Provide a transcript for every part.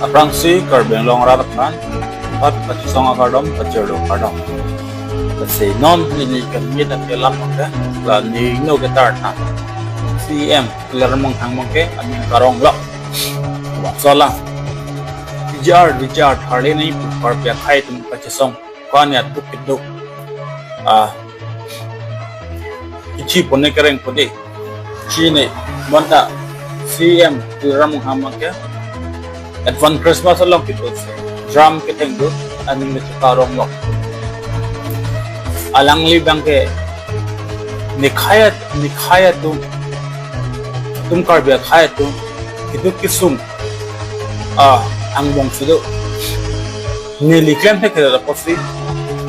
Aprang si karbeng long rarat kan pat pachisong akardom pachero kardom kasi non nili kami dan kelam mangke la ni no getar na CM Tuliram hang mangke Aning Karong lo sola vijar harle nei par pya khai tum pachisong kwanya tukiduk ichi pone kereng pode chine monta CM Tuliram hang mangke Advance Christmas along kita drum kita itu Aning Karong lo alang libang ke nikhaya tum karbia khaya tum itu kisum angbong sudo nili klem he kera posi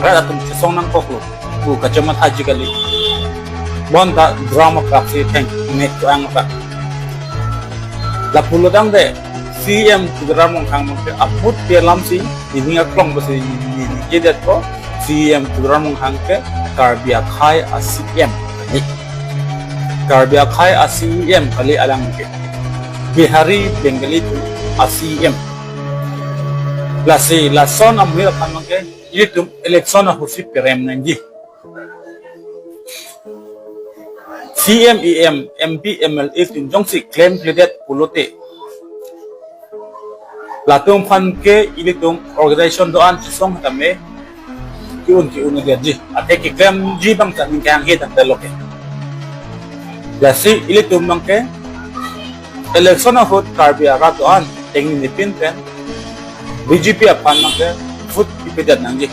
rada tum kisong nang koklo bu kacamat haji kali bonta drama praksi thank nek to ang pa la pulodang de CM Tuliram hang mangke aput pelam si ini aklong besi ini jedet ko CM Tuliram hang ke karbia khai ACM karbia khai ACM kali alang ke Bihari Bengali tu ACM lasi lason amir hang mangke itu election husi perem nanji CM EM MP MLA tunjong si claim pledet pulote latung fan ke ilitung organization doan song tame kiun dia ji ate ki klem ji bang tan kang he tan loke lasi ilitung mangke election hot karbia ra doan tengin ni pin pen BJP apan mangke foot ipedat nangji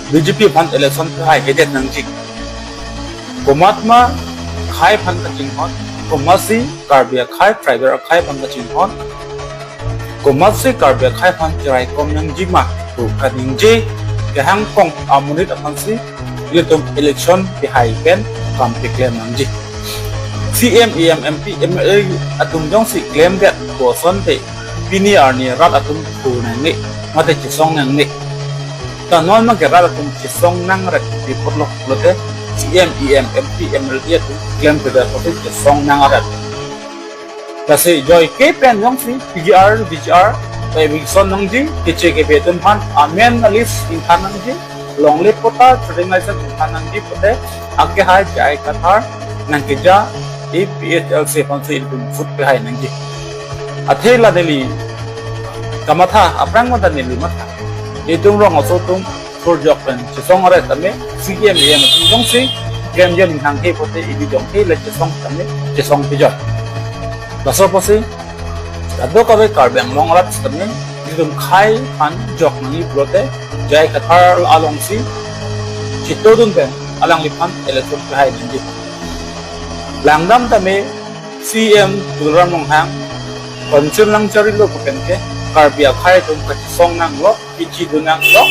BJP fan election hai hedet nangji komatma khai fan ka jinghon komasi karbia khai tribal khai fan ka jinghon Komasi karbia khai pan tirai kom nang jima tu kaning je ke hang kong amunit apan si litum election bihai pen kam piklem nang ji CM EM MP MLA atum jong si claim that ko son te pini arni rat atum tu nang ni mate chisong nang ni ta non ma ke rat atum chisong nang rat di porlo lote CM EM MP MLA tu claim te da ko chisong nang rat kasi Jike pen yang si VGR Eviction nang ji kiche ke beton pan amen alis intan nang ji longle pota tradingaisan intan nang ji pote ake hai jai kathar nang kija EPHLC pan si ilum foot pe hai nang ji athela deli kamatha aprang mata neli matha itung rong aso tung projok pen chisong are tame CM em tung si game jen hang he pote ibi jong he le chisong tame chisong pijak Pasal pasi, ada kau karbeng long rat setengah, jidum khai pan jok nangi prote, jai kathar along si, cito dun pen, alang lipan elektron kahai nanti. Langdam tame CM Tuliram hang, konsul lang cari lo kupen ke, karbia khai tu kacang nang lo, ichi dun nang lo,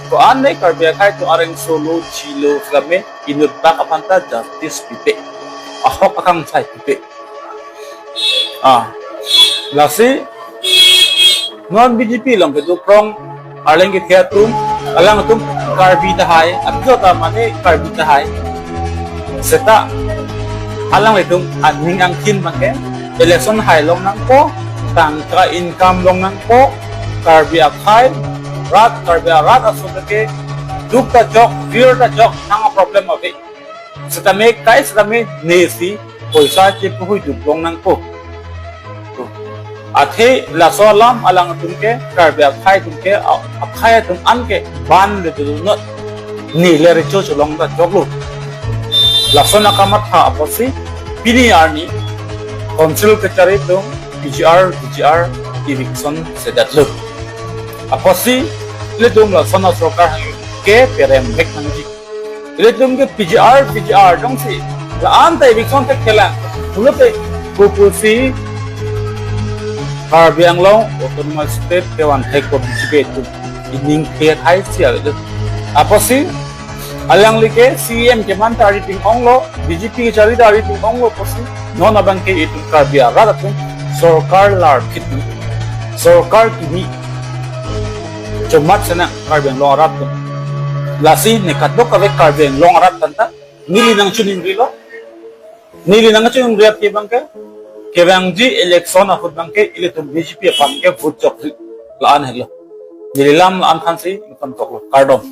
ko ane karbia khai tu areng solo chilo selame inut tak apanta justice pipe, ahok akang sai pipe. Lasi non BJP lang ketu prong arleng ke theatum alang tum karbi tahai abjo ta mane karbi tahai seta alang itum Aning ang kin mangke election hai long nang po tangka income long nang po karbi akhai karbi rat asubeke duk ta jok fear ta jok nang problem ave seta me kai seta me nesi poisa che puhui duk long nang po Athe laso alam alang tumke karbia khai tumke akhaya tum anke ban le tu no ni le re cho long da joglu laso nakamat ha aposi pini arni council ke cari tum PGR eviction sedatlu aposi le tum laso na sarkar ke perem bek nangji le tum ke PGR dong si la anta eviction ke khela pulote kupusi Karbiang long autonomous state dewan high court itu ining clear high sial itu apa sih alang like CM keman tari ting onglo BJP cari tari ting onglo pasti non abang ke itu Karbiang rata tuh sarkar lar kini sarkar kini cemat sana Karbiang long rat tuh lasi nekat dok kawek Karbiang long rat tanta nili nang cunin rilo nili nang cunin riat ke bangke kebang ji election a hut bang ke iletum BJP pan ke vote chok laan helo Tuliram laan khan si kon tok lo kardom